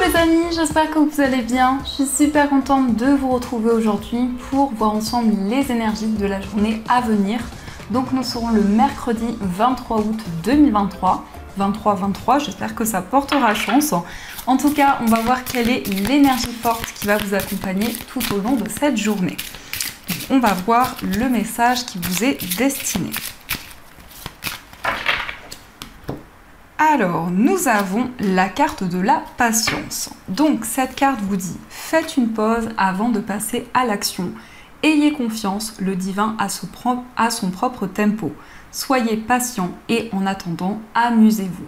les amis, j'espère que vous allez bien. Je suis super contente de vous retrouver aujourd'hui pour voir ensemble les énergies de la journée à venir. Donc nous serons le mercredi 23 août 2023. 23-23, j'espère que ça portera chance. En tout cas, on va voir quelle est l'énergie forte qui va vous accompagner tout au long de cette journée. Donc, on va voir le message qui vous est destiné. Alors, nous avons la carte de la patience. Donc, cette carte vous dit, faites une pause avant de passer à l'action. Ayez confiance, le divin a son propre tempo. Soyez patient et en attendant, amusez-vous.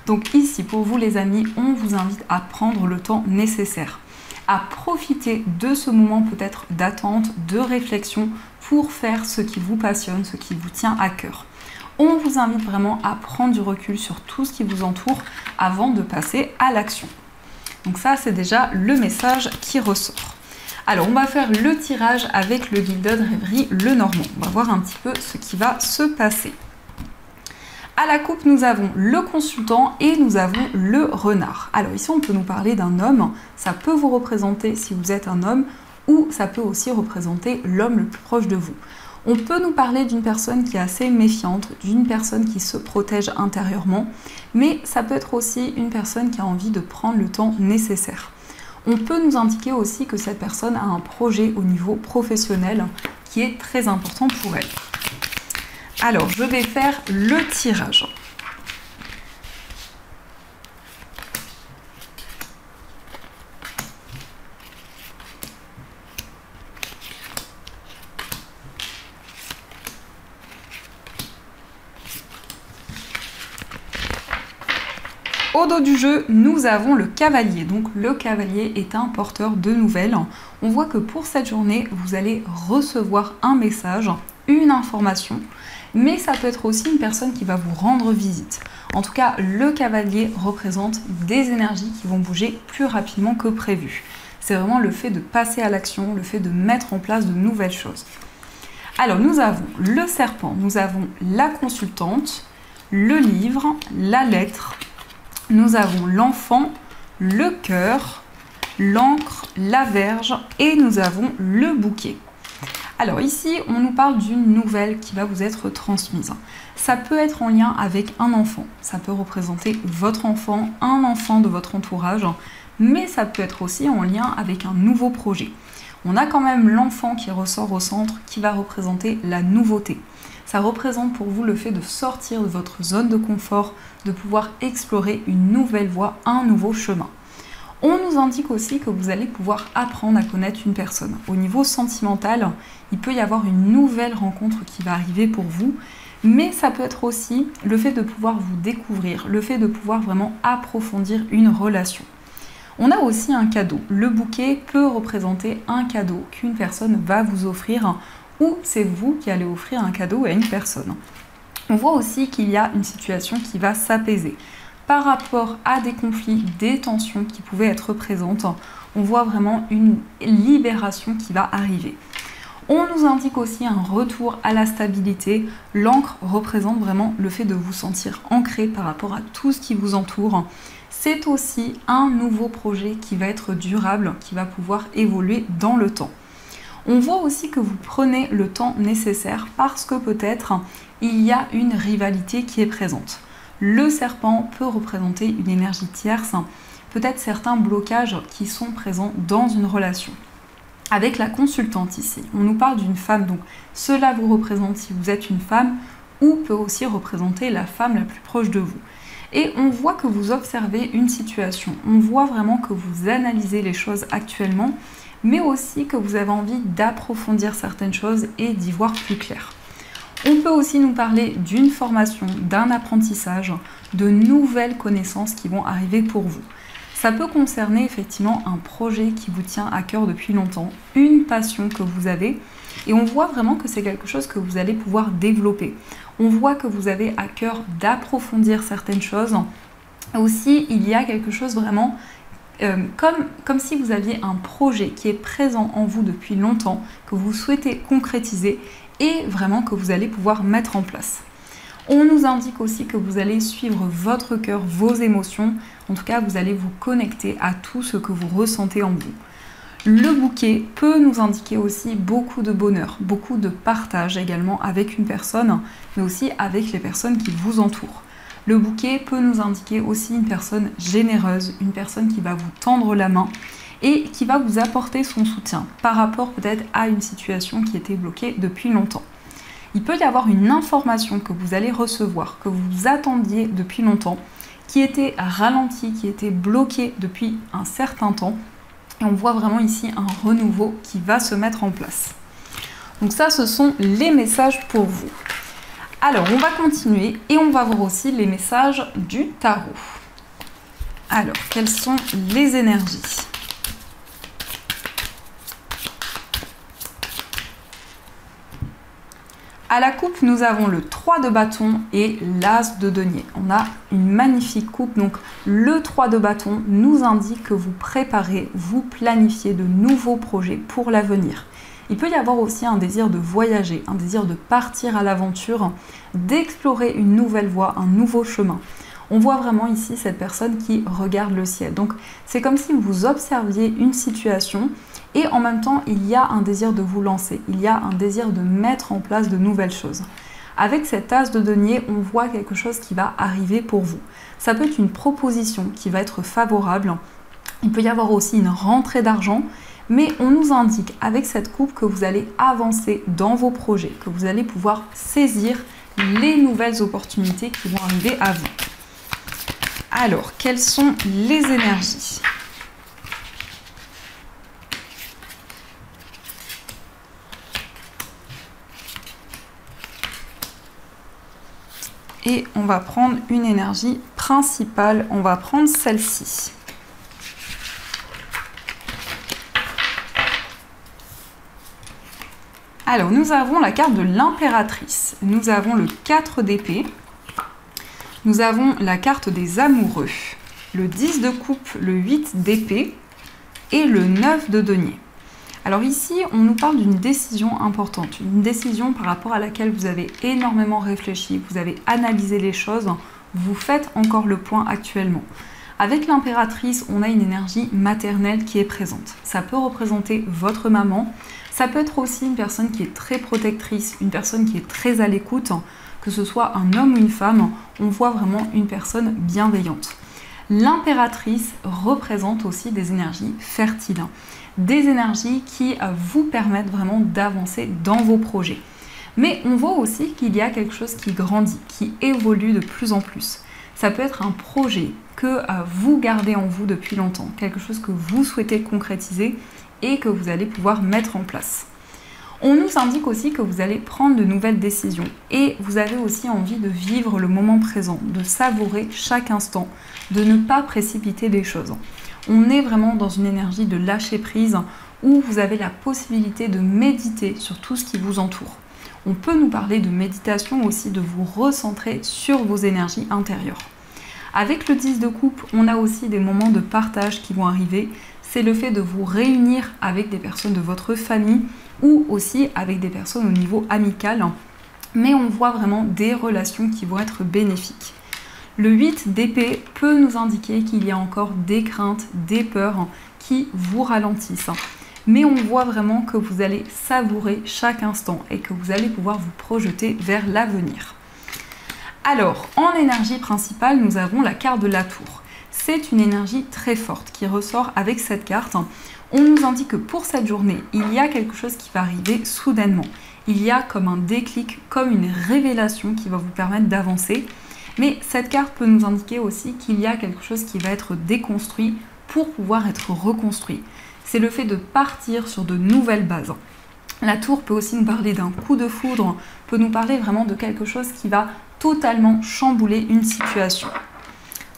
Donc ici, pour vous les amis, on vous invite à prendre le temps nécessaire, à profiter de ce moment peut-être d'attente, de réflexion pour faire ce qui vous passionne, ce qui vous tient à cœur. On vous invite vraiment à prendre du recul sur tout ce qui vous entoure avant de passer à l'action. Donc ça, c'est déjà le message qui ressort. Alors, on va faire le tirage avec le Gilded Rêverie Lenormand. On va voir un petit peu ce qui va se passer. À la coupe, nous avons le consultant et nous avons le renard. Alors ici, on peut nous parler d'un homme. Ça peut vous représenter si vous êtes un homme ou ça peut aussi représenter l'homme le plus proche de vous. On peut nous parler d'une personne qui est assez méfiante, d'une personne qui se protège intérieurement, mais ça peut être aussi une personne qui a envie de prendre le temps nécessaire. On peut nous indiquer aussi que cette personne a un projet au niveau professionnel qui est très important pour elle. Alors, je vais faire le tirage. Au dos du jeu, nous avons le cavalier. Donc le cavalier est un porteur de nouvelles. On voit que pour cette journée, vous allez recevoir un message, une information, mais ça peut être aussi une personne qui va vous rendre visite. En tout cas, le cavalier représente des énergies qui vont bouger plus rapidement que prévu. C'est vraiment le fait de passer à l'action, le fait de mettre en place de nouvelles choses. Alors nous avons le serpent, nous avons la consultante, le livre, la lettre, nous avons l'enfant, le cœur, l'encre, la verge et nous avons le bouquet. Alors ici, on nous parle d'une nouvelle qui va vous être transmise. Ça peut être en lien avec un enfant, ça peut représenter votre enfant, un enfant de votre entourage, mais ça peut être aussi en lien avec un nouveau projet. On a quand même l'enfant qui ressort au centre, qui va représenter la nouveauté. Ça représente pour vous le fait de sortir de votre zone de confort, de pouvoir explorer une nouvelle voie, un nouveau chemin. On nous indique aussi que vous allez pouvoir apprendre à connaître une personne. Au niveau sentimental, il peut y avoir une nouvelle rencontre qui va arriver pour vous, mais ça peut être aussi le fait de pouvoir vous découvrir, le fait de pouvoir vraiment approfondir une relation. On a aussi un cadeau. Le bouquet peut représenter un cadeau qu'une personne va vous offrir ou c'est vous qui allez offrir un cadeau à une personne. On voit aussi qu'il y a une situation qui va s'apaiser. Par rapport à des conflits, des tensions qui pouvaient être présentes, on voit vraiment une libération qui va arriver. On nous indique aussi un retour à la stabilité. L'encre représente vraiment le fait de vous sentir ancré par rapport à tout ce qui vous entoure. C'est aussi un nouveau projet qui va être durable, qui va pouvoir évoluer dans le temps. On voit aussi que vous prenez le temps nécessaire parce que peut-être il y a une rivalité qui est présente. Le serpent peut représenter une énergie tierce, peut-être certains blocages qui sont présents dans une relation. Avec la consultante ici, on nous parle d'une femme, donc cela vous représente si vous êtes une femme ou peut aussi représenter la femme la plus proche de vous. Et on voit que vous observez une situation, on voit vraiment que vous analysez les choses actuellement, mais aussi que vous avez envie d'approfondir certaines choses et d'y voir plus clair. On peut aussi nous parler d'une formation, d'un apprentissage, de nouvelles connaissances qui vont arriver pour vous. Ça peut concerner effectivement un projet qui vous tient à cœur depuis longtemps, une passion que vous avez, et on voit vraiment que c'est quelque chose que vous allez pouvoir développer. On voit que vous avez à cœur d'approfondir certaines choses. Aussi, il y a quelque chose vraiment comme si vous aviez un projet qui est présent en vous depuis longtemps, que vous souhaitez concrétiser et vraiment que vous allez pouvoir mettre en place. On nous indique aussi que vous allez suivre votre cœur, vos émotions. En tout cas, vous allez vous connecter à tout ce que vous ressentez en vous. Le bouquet peut nous indiquer aussi beaucoup de bonheur, beaucoup de partage également avec une personne, mais aussi avec les personnes qui vous entourent. Le bouquet peut nous indiquer aussi une personne généreuse, une personne qui va vous tendre la main et qui va vous apporter son soutien par rapport peut-être à une situation qui était bloquée depuis longtemps. Il peut y avoir une information que vous allez recevoir, que vous attendiez depuis longtemps, qui était ralentie, qui était bloquée depuis un certain temps. Et on voit vraiment ici un renouveau qui va se mettre en place. Donc ça, ce sont les messages pour vous. Alors, on va continuer et on va voir aussi les messages du tarot. Alors, quelles sont les énergies ? À la coupe, nous avons le 3 de bâton et l'as de denier. On a une magnifique coupe. Donc, le 3 de bâton nous indique que vous préparez, vous planifiez de nouveaux projets pour l'avenir. Il peut y avoir aussi un désir de voyager, un désir de partir à l'aventure, d'explorer une nouvelle voie, un nouveau chemin. On voit vraiment ici cette personne qui regarde le ciel. Donc, c'est comme si vous observiez une situation et en même temps, il y a un désir de vous lancer, il y a un désir de mettre en place de nouvelles choses. Avec cet as de denier, on voit quelque chose qui va arriver pour vous. Ça peut être une proposition qui va être favorable. Il peut y avoir aussi une rentrée d'argent, mais on nous indique avec cette coupe que vous allez avancer dans vos projets, que vous allez pouvoir saisir les nouvelles opportunités qui vont arriver à vous. Alors, quelles sont les énergies ? Et on va prendre une énergie principale, on va prendre celle-ci. Alors, nous avons la carte de l'impératrice, nous avons le 4 d'épée, nous avons la carte des amoureux, le 10 de coupe, le 8 d'épée et le 9 de denier. Alors ici, on nous parle d'une décision importante, une décision par rapport à laquelle vous avez énormément réfléchi, vous avez analysé les choses, vous faites encore le point actuellement. Avec l'impératrice, on a une énergie maternelle qui est présente. Ça peut représenter votre maman, ça peut être aussi une personne qui est très protectrice, une personne qui est très à l'écoute, que ce soit un homme ou une femme, on voit vraiment une personne bienveillante. L'impératrice représente aussi des énergies fertiles, des énergies qui vous permettent vraiment d'avancer dans vos projets. Mais on voit aussi qu'il y a quelque chose qui grandit, qui évolue de plus en plus. Ça peut être un projet que vous gardez en vous depuis longtemps, quelque chose que vous souhaitez concrétiser et que vous allez pouvoir mettre en place. On nous indique aussi que vous allez prendre de nouvelles décisions et vous avez aussi envie de vivre le moment présent, de savourer chaque instant, de ne pas précipiter les choses. On est vraiment dans une énergie de lâcher prise où vous avez la possibilité de méditer sur tout ce qui vous entoure. On peut nous parler de méditation aussi, de vous recentrer sur vos énergies intérieures. Avec le 10 de coupe, on a aussi des moments de partage qui vont arriver. C'est le fait de vous réunir avec des personnes de votre famille ou aussi avec des personnes au niveau amical. Mais on voit vraiment des relations qui vont être bénéfiques. Le 8 d'épée peut nous indiquer qu'il y a encore des craintes, des peurs qui vous ralentissent. Mais on voit vraiment que vous allez savourer chaque instant et que vous allez pouvoir vous projeter vers l'avenir. Alors, en énergie principale, nous avons la carte de la tour. C'est une énergie très forte qui ressort avec cette carte. On nous indique que pour cette journée, il y a quelque chose qui va arriver soudainement. Il y a comme un déclic, comme une révélation qui va vous permettre d'avancer. Mais cette carte peut nous indiquer aussi qu'il y a quelque chose qui va être déconstruit pour pouvoir être reconstruit. C'est le fait de partir sur de nouvelles bases. La tour peut aussi nous parler d'un coup de foudre, peut nous parler vraiment de quelque chose qui va totalement chambouler une situation.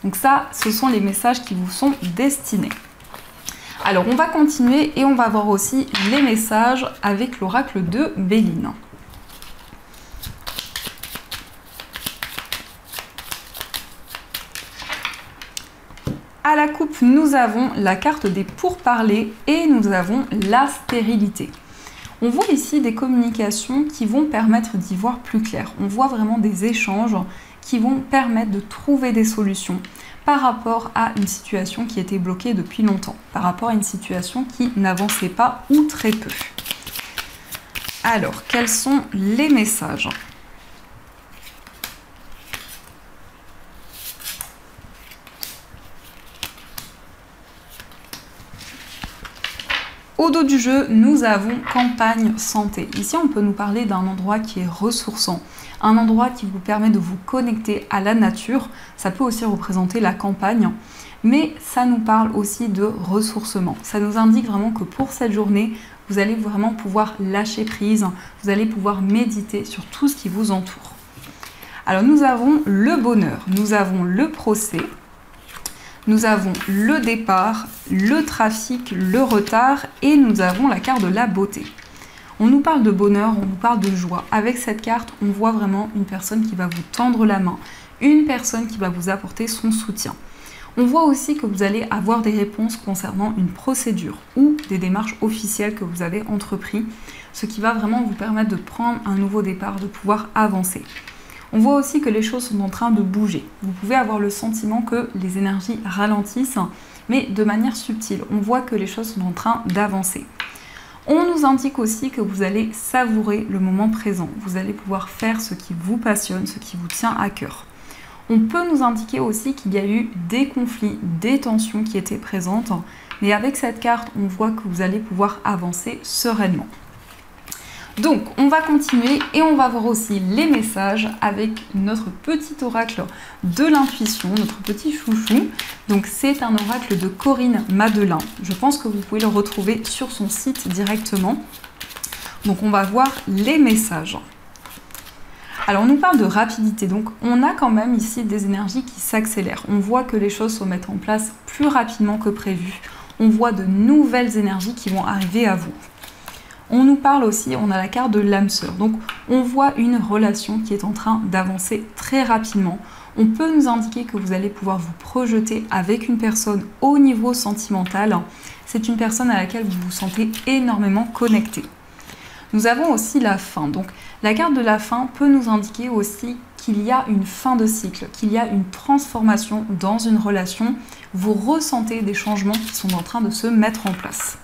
Donc ça, ce sont les messages qui vous sont destinés. Alors on va continuer et on va voir aussi les messages avec l'oracle de Béline. À la coupe, nous avons la carte des pourparlers et nous avons la stérilité. On voit ici des communications qui vont permettre d'y voir plus clair. On voit vraiment des échanges qui vont permettre de trouver des solutions par rapport à une situation qui était bloquée depuis longtemps, par rapport à une situation qui n'avançait pas ou très peu. Alors, quels sont les messages ? Au dos du jeu, nous avons campagne santé. Ici, on peut nous parler d'un endroit qui est ressourçant, un endroit qui vous permet de vous connecter à la nature. Ça peut aussi représenter la campagne, mais ça nous parle aussi de ressourcement. Ça nous indique vraiment que pour cette journée, vous allez vraiment pouvoir lâcher prise, vous allez pouvoir méditer sur tout ce qui vous entoure. Alors, nous avons le bonheur, nous avons le procès, nous avons le départ, le trafic, le retard et nous avons la carte de la beauté. On nous parle de bonheur, on nous parle de joie. Avec cette carte, on voit vraiment une personne qui va vous tendre la main, une personne qui va vous apporter son soutien. On voit aussi que vous allez avoir des réponses concernant une procédure ou des démarches officielles que vous avez entreprises, ce qui va vraiment vous permettre de prendre un nouveau départ, de pouvoir avancer. On voit aussi que les choses sont en train de bouger. Vous pouvez avoir le sentiment que les énergies ralentissent, mais de manière subtile. On voit que les choses sont en train d'avancer. On nous indique aussi que vous allez savourer le moment présent. Vous allez pouvoir faire ce qui vous passionne, ce qui vous tient à cœur. On peut nous indiquer aussi qu'il y a eu des conflits, des tensions qui étaient présentes, mais avec cette carte, on voit que vous allez pouvoir avancer sereinement. Donc, on va continuer et on va voir aussi les messages avec notre petit oracle de l'intuition, notre petit chouchou. Donc, c'est un oracle de Corinne Madelin. Je pense que vous pouvez le retrouver sur son site directement. Donc, on va voir les messages. Alors, on nous parle de rapidité. Donc, on a quand même ici des énergies qui s'accélèrent. On voit que les choses se mettent en place plus rapidement que prévu. On voit de nouvelles énergies qui vont arriver à vous. On nous parle aussi, on a la carte de l'âme sœur. Donc, on voit une relation qui est en train d'avancer très rapidement. On peut nous indiquer que vous allez pouvoir vous projeter avec une personne au niveau sentimental. C'est une personne à laquelle vous vous sentez énormément connecté. Nous avons aussi la fin. Donc, la carte de la fin peut nous indiquer aussi qu'il y a une fin de cycle, qu'il y a une transformation dans une relation. Vous ressentez des changements qui sont en train de se mettre en place.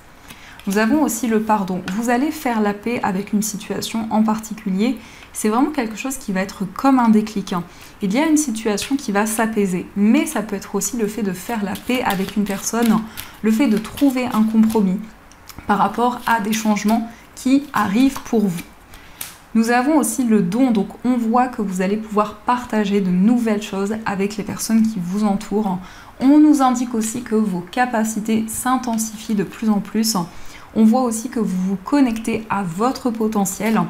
Nous avons aussi le pardon. Vous allez faire la paix avec une situation en particulier. C'est vraiment quelque chose qui va être comme un déclic. Il y a une situation qui va s'apaiser, mais ça peut être aussi le fait de faire la paix avec une personne, le fait de trouver un compromis par rapport à des changements qui arrivent pour vous. Nous avons aussi le don, donc on voit que vous allez pouvoir partager de nouvelles choses avec les personnes qui vous entourent. On nous indique aussi que vos capacités s'intensifient de plus en plus. On voit aussi que vous vous connectez à votre potentiel.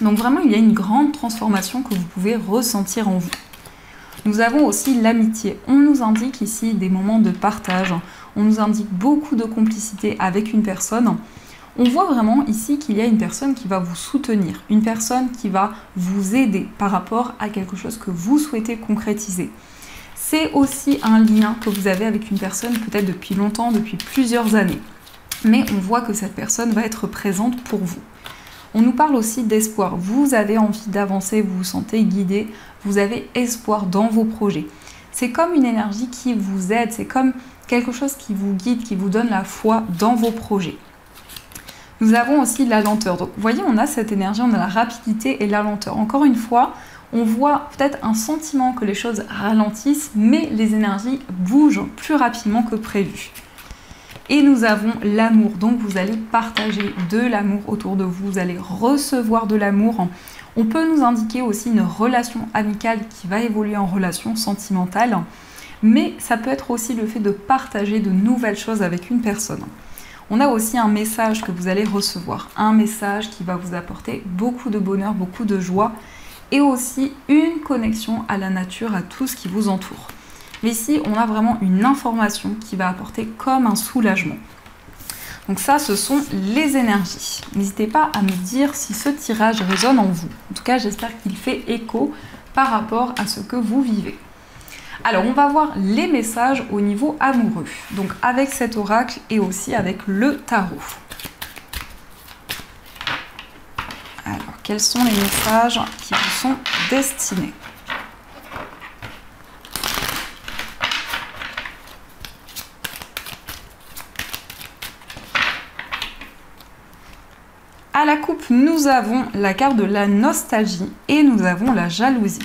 Donc vraiment, il y a une grande transformation que vous pouvez ressentir en vous. Nous avons aussi l'amitié. On nous indique ici des moments de partage. On nous indique beaucoup de complicité avec une personne. On voit vraiment ici qu'il y a une personne qui va vous soutenir, une personne qui va vous aider par rapport à quelque chose que vous souhaitez concrétiser. C'est aussi un lien que vous avez avec une personne peut-être depuis longtemps, depuis plusieurs années. Mais on voit que cette personne va être présente pour vous. On nous parle aussi d'espoir. Vous avez envie d'avancer, vous vous sentez guidé, vous avez espoir dans vos projets. C'est comme une énergie qui vous aide, c'est comme quelque chose qui vous guide, qui vous donne la foi dans vos projets. Nous avons aussi la lenteur. Donc, vous voyez, on a cette énergie, on a la rapidité et la lenteur. Encore une fois, on voit peut-être un sentiment que les choses ralentissent, mais les énergies bougent plus rapidement que prévu. Et nous avons l'amour. Donc, vous allez partager de l'amour autour de vous. Vous allez recevoir de l'amour. On peut nous indiquer aussi une relation amicale qui va évoluer en relation sentimentale. Mais ça peut être aussi le fait de partager de nouvelles choses avec une personne. On a aussi un message que vous allez recevoir. Un message qui va vous apporter beaucoup de bonheur, beaucoup de joie. Et aussi une connexion à la nature, à tout ce qui vous entoure. Mais ici, on a vraiment une information qui va apporter comme un soulagement. Donc ça, ce sont les énergies. N'hésitez pas à me dire si ce tirage résonne en vous. En tout cas, j'espère qu'il fait écho par rapport à ce que vous vivez. Alors, on va voir les messages au niveau amoureux. Donc, avec cet oracle et aussi avec le tarot. quels sont les messages qui vous sont destinés? À la coupe, nous avons la carte de la nostalgie et nous avons la jalousie.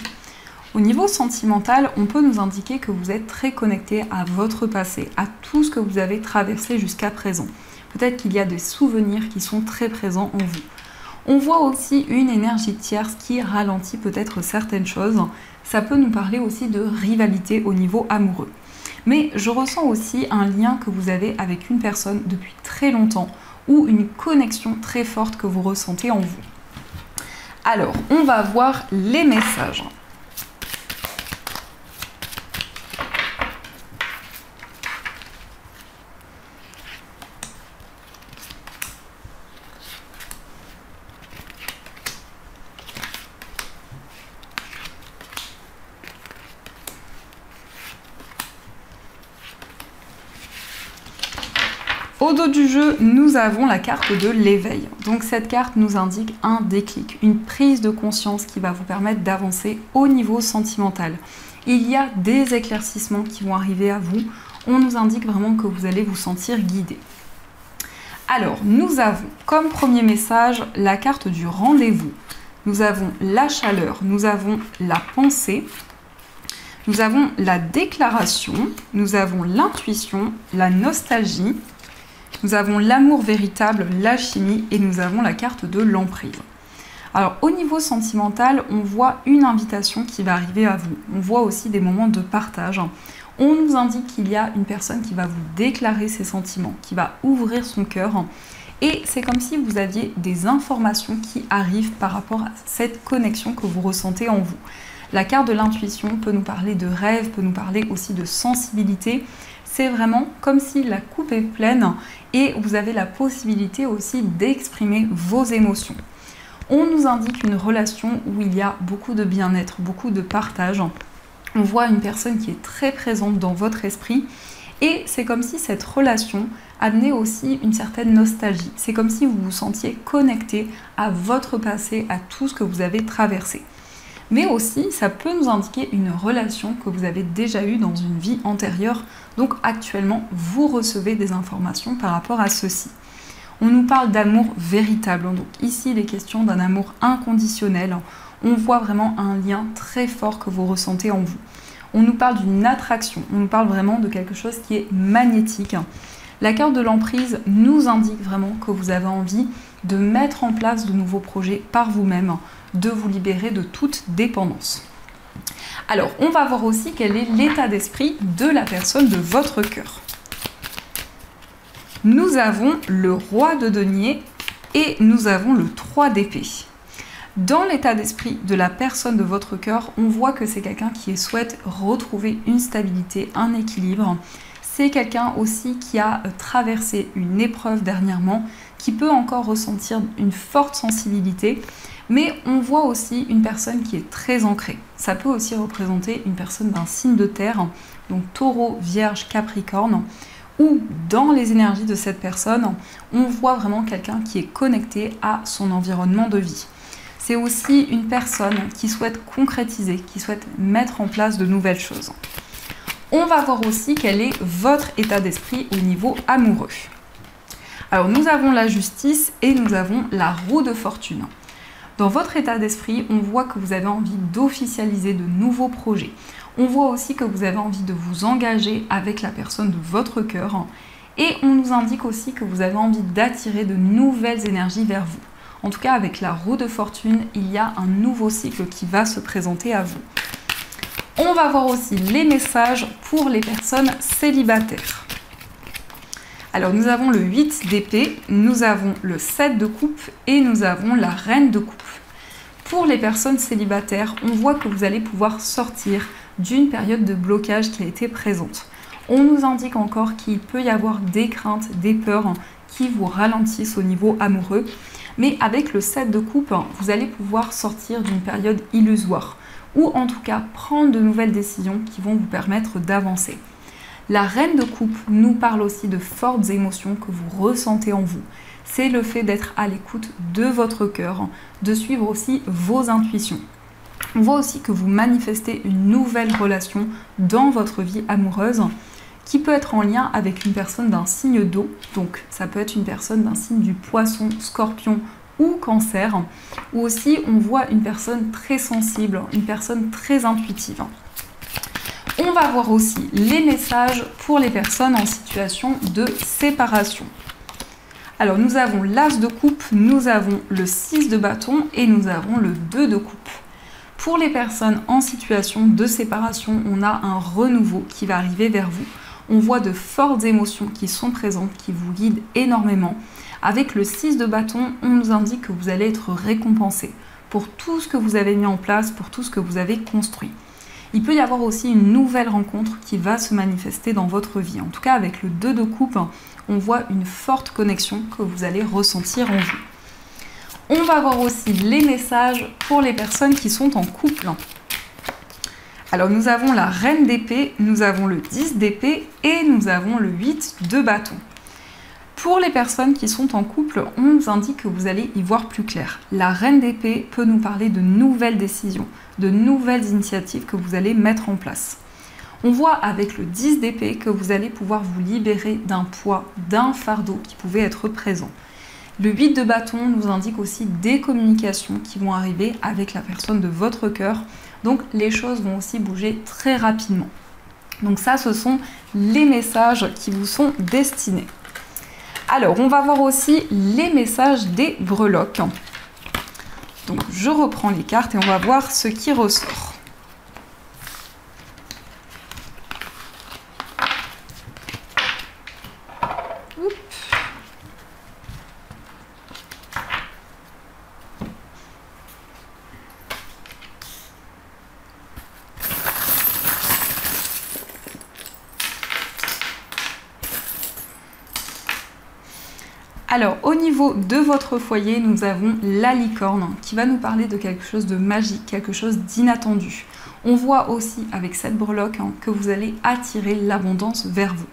Au niveau sentimental, on peut nous indiquer que vous êtes très connecté à votre passé, à tout ce que vous avez traversé jusqu'à présent. Peut-être qu'il y a des souvenirs qui sont très présents en vous. On voit aussi une énergie tierce qui ralentit peut-être certaines choses. Ça peut nous parler aussi de rivalité au niveau amoureux. Mais je ressens aussi un lien que vous avez avec une personne depuis très longtemps ou une connexion très forte que vous ressentez en vous. Alors, on va voir les messages. Au dos du jeu, nous avons la carte de l'éveil. Donc cette carte nous indique un déclic, une prise de conscience qui va vous permettre d'avancer au niveau sentimental. Il y a des éclaircissements qui vont arriver à vous. On nous indique vraiment que vous allez vous sentir guidé. Alors, nous avons comme premier message la carte du rendez-vous. Nous avons la chaleur, nous avons la pensée, nous avons la déclaration, nous avons l'intuition, la nostalgie, nous avons l'amour véritable, l'alchimie et nous avons la carte de l'emprise. Alors au niveau sentimental, on voit une invitation qui va arriver à vous. On voit aussi des moments de partage. On nous indique qu'il y a une personne qui va vous déclarer ses sentiments, qui va ouvrir son cœur. Et c'est comme si vous aviez des informations qui arrivent par rapport à cette connexion que vous ressentez en vous. La carte de l'intuition peut nous parler de rêve, peut nous parler aussi de sensibilité. C'est vraiment comme si la coupe est pleine et vous avez la possibilité aussi d'exprimer vos émotions. On nous indique une relation où il y a beaucoup de bien-être, beaucoup de partage. On voit une personne qui est très présente dans votre esprit et c'est comme si cette relation amenait aussi une certaine nostalgie. C'est comme si vous vous sentiez connecté à votre passé, à tout ce que vous avez traversé. Mais aussi, ça peut nous indiquer une relation que vous avez déjà eue dans une vie antérieure. Donc actuellement, vous recevez des informations par rapport à ceci. On nous parle d'amour véritable. Donc ici, il est question d'un amour inconditionnel. On voit vraiment un lien très fort que vous ressentez en vous. On nous parle d'une attraction. On nous parle vraiment de quelque chose qui est magnétique. La carte de l'emprise nous indique vraiment que vous avez envie de mettre en place de nouveaux projets par vous-même, de vous libérer de toute dépendance. Alors, on va voir aussi quel est l'état d'esprit de la personne de votre cœur. Nous avons le roi de denier et nous avons le 3 d'épée. Dans l'état d'esprit de la personne de votre cœur, on voit que c'est quelqu'un qui souhaite retrouver une stabilité, un équilibre. C'est quelqu'un aussi qui a traversé une épreuve dernièrement, qui peut encore ressentir une forte sensibilité, mais on voit aussi une personne qui est très ancrée. Ça peut aussi représenter une personne d'un signe de terre, donc taureau, vierge, capricorne, où dans les énergies de cette personne, on voit vraiment quelqu'un qui est connecté à son environnement de vie. C'est aussi une personne qui souhaite concrétiser, qui souhaite mettre en place de nouvelles choses. On va voir aussi quel est votre état d'esprit au niveau amoureux. Alors nous avons la justice et nous avons la roue de fortune. Dans votre état d'esprit, on voit que vous avez envie d'officialiser de nouveaux projets. On voit aussi que vous avez envie de vous engager avec la personne de votre cœur. Et on nous indique aussi que vous avez envie d'attirer de nouvelles énergies vers vous. En tout cas, avec la roue de fortune, il y a un nouveau cycle qui va se présenter à vous. On va voir aussi les messages pour les personnes célibataires. Alors nous avons le 8 d'épée, nous avons le 7 de coupe et nous avons la reine de coupe. Pour les personnes célibataires, on voit que vous allez pouvoir sortir d'une période de blocage qui a été présente. On nous indique encore qu'il peut y avoir des craintes, des peurs qui vous ralentissent au niveau amoureux. Mais avec le 7 de coupe, vous allez pouvoir sortir d'une période illusoire ou en tout cas prendre de nouvelles décisions qui vont vous permettre d'avancer. La reine de coupe nous parle aussi de fortes émotions que vous ressentez en vous. c'est le fait d'être à l'écoute de votre cœur, de suivre aussi vos intuitions. On voit aussi que vous manifestez une nouvelle relation dans votre vie amoureuse qui peut être en lien avec une personne d'un signe d'eau. Donc ça peut être une personne d'un signe du poisson, scorpion ou cancer. Ou aussi on voit une personne très sensible, une personne très intuitive. On va voir aussi les messages pour les personnes en situation de séparation. Alors nous avons l'As de coupe, nous avons le 6 de bâton et nous avons le 2 de coupe. Pour les personnes en situation de séparation, on a un renouveau qui va arriver vers vous. On voit de fortes émotions qui sont présentes, qui vous guident énormément. Avec le 6 de bâton, on nous indique que vous allez être récompensé pour tout ce que vous avez mis en place, pour tout ce que vous avez construit. Il peut y avoir aussi une nouvelle rencontre qui va se manifester dans votre vie. En tout cas, avec le 2 de coupe, on voit une forte connexion que vous allez ressentir en vous. On va voir aussi les messages pour les personnes qui sont en couple. Alors nous avons la reine d'épée, nous avons le 10 d'épée et nous avons le 8 de bâton. Pour les personnes qui sont en couple, on nous indique que vous allez y voir plus clair. La reine d'épée peut nous parler de nouvelles décisions, de nouvelles initiatives que vous allez mettre en place. On voit avec le 10 d'épée que vous allez pouvoir vous libérer d'un poids, d'un fardeau qui pouvait être présent. Le 8 de bâton nous indique aussi des communications qui vont arriver avec la personne de votre cœur. Donc les choses vont aussi bouger très rapidement. Donc ça, ce sont les messages qui vous sont destinés. Alors, on va voir aussi les messages des breloques. Donc je reprends les cartes et on va voir ce qui ressort. Alors, au niveau de votre foyer, nous avons la licorne qui va nous parler de quelque chose de magique, quelque chose d'inattendu. On voit aussi avec cette breloque que vous allez attirer l'abondance vers vous.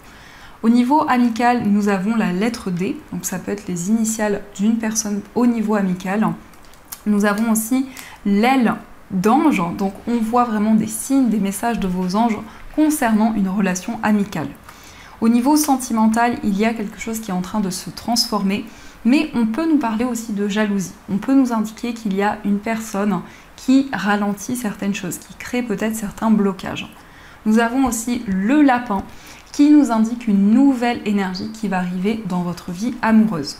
Au niveau amical, nous avons la lettre D, donc ça peut être les initiales d'une personne au niveau amical. Nous avons aussi l'aile d'ange, donc on voit vraiment des signes, des messages de vos anges concernant une relation amicale. Au niveau sentimental, il y a quelque chose qui est en train de se transformer, mais on peut nous parler aussi de jalousie. On peut nous indiquer qu'il y a une personne qui ralentit certaines choses, qui crée peut-être certains blocages. Nous avons aussi le lapin qui nous indique une nouvelle énergie qui va arriver dans votre vie amoureuse.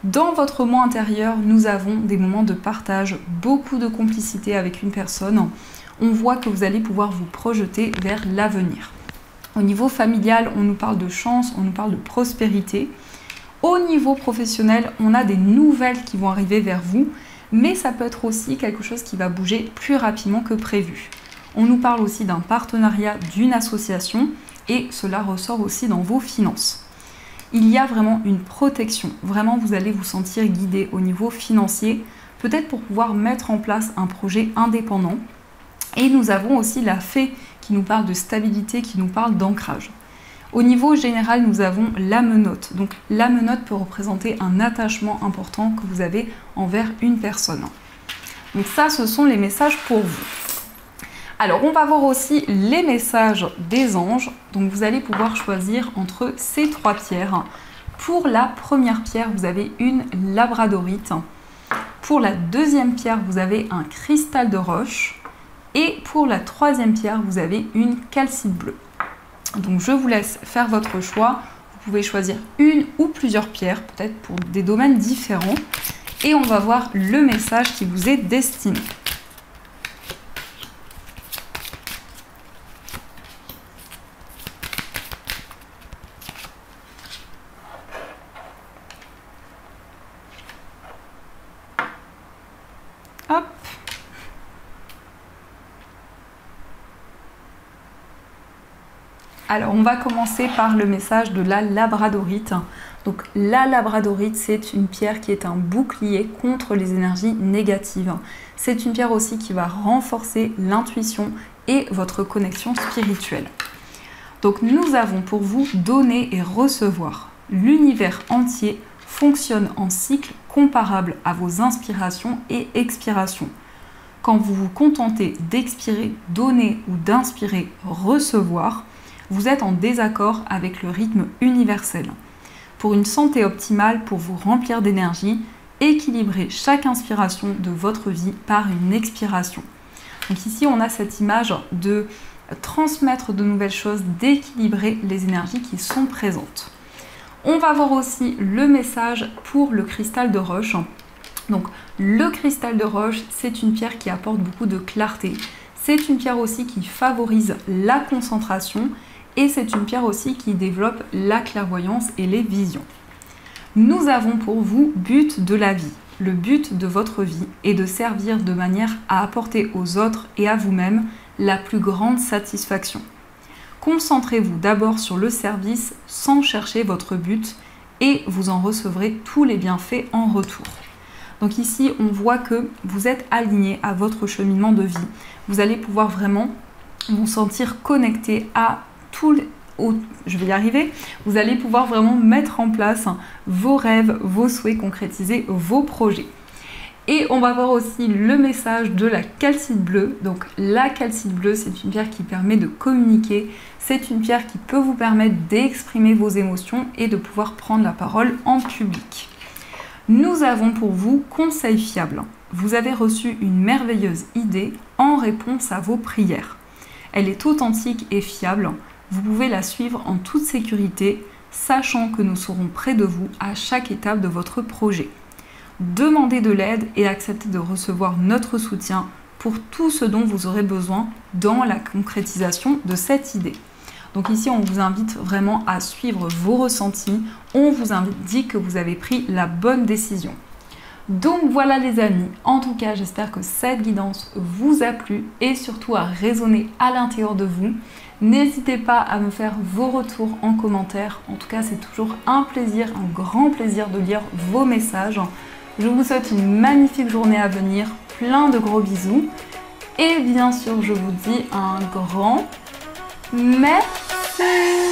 Dans votre moi intérieur, nous avons des moments de partage, beaucoup de complicité avec une personne. On voit que vous allez pouvoir vous projeter vers l'avenir. Au niveau familial, on nous parle de chance, on nous parle de prospérité. Au niveau professionnel, on a des nouvelles qui vont arriver vers vous, mais ça peut être aussi quelque chose qui va bouger plus rapidement que prévu. On nous parle aussi d'un partenariat, d'une association, et cela ressort aussi dans vos finances. Il y a vraiment une protection, vraiment vous allez vous sentir guidé au niveau financier, peut-être pour pouvoir mettre en place un projet indépendant. Et nous avons aussi la fée qui nous parle de stabilité, qui nous parle d'ancrage. Au niveau général, nous avons la menotte. Donc la menotte peut représenter un attachement important que vous avez envers une personne. Donc ça, ce sont les messages pour vous. Alors, on va voir aussi les messages des anges. Donc vous allez pouvoir choisir entre ces trois pierres. Pour la première pierre, vous avez une labradorite. Pour la deuxième pierre, vous avez un cristal de roche. Et pour la troisième pierre, vous avez une calcite bleue. Donc je vous laisse faire votre choix. Vous pouvez choisir une ou plusieurs pierres, peut-être pour des domaines différents. Et on va voir le message qui vous est destiné. Hop. Alors, on va commencer par le message de la labradorite. Donc, la labradorite, c'est une pierre qui est un bouclier contre les énergies négatives. C'est une pierre aussi qui va renforcer l'intuition et votre connexion spirituelle. Donc, nous avons pour vous donner et recevoir. L'univers entier fonctionnent en cycle comparable à vos inspirations et expirations. Quand vous vous contentez d'expirer, donner ou d'inspirer, recevoir, vous êtes en désaccord avec le rythme universel. Pour une santé optimale, pour vous remplir d'énergie, équilibrez chaque inspiration de votre vie par une expiration. Donc ici, on a cette image de transmettre de nouvelles choses, d'équilibrer les énergies qui sont présentes. On va voir aussi le message pour le cristal de roche. Donc le cristal de roche, c'est une pierre qui apporte beaucoup de clarté. C'est une pierre aussi qui favorise la concentration et c'est une pierre aussi qui développe la clairvoyance et les visions. Nous avons pour vous but de la vie. Le but de votre vie est de servir de manière à apporter aux autres et à vous-même la plus grande satisfaction. Concentrez-vous d'abord sur le service sans chercher votre but et vous en recevrez tous les bienfaits en retour. Donc ici, on voit que vous êtes aligné à votre cheminement de vie. Vous allez pouvoir vraiment vous sentir connecté à je vais y arriver. Vous allez pouvoir vraiment mettre en place vos rêves, vos souhaits, concrétiser vos projets. Et on va voir aussi le message de la calcite bleue. Donc la calcite bleue, c'est une pierre qui permet de communiquer. C'est une pierre qui peut vous permettre d'exprimer vos émotions et de pouvoir prendre la parole en public. Nous avons pour vous conseil fiable. Vous avez reçu une merveilleuse idée en réponse à vos prières. Elle est authentique et fiable. Vous pouvez la suivre en toute sécurité, sachant que nous serons près de vous à chaque étape de votre projet. Demandez de l'aide et acceptez de recevoir notre soutien pour tout ce dont vous aurez besoin dans la concrétisation de cette idée. Donc ici, on vous invite vraiment à suivre vos ressentis. On vous dit que vous avez pris la bonne décision. Donc voilà les amis, en tout cas j'espère que cette guidance vous a plu et surtout à résonner à l'intérieur de vous. N'hésitez pas à me faire vos retours en commentaire. En tout cas, c'est toujours un plaisir, un grand plaisir de lire vos messages. Je vous souhaite une magnifique journée à venir, plein de gros bisous. Et bien sûr, je vous dis un grand merci.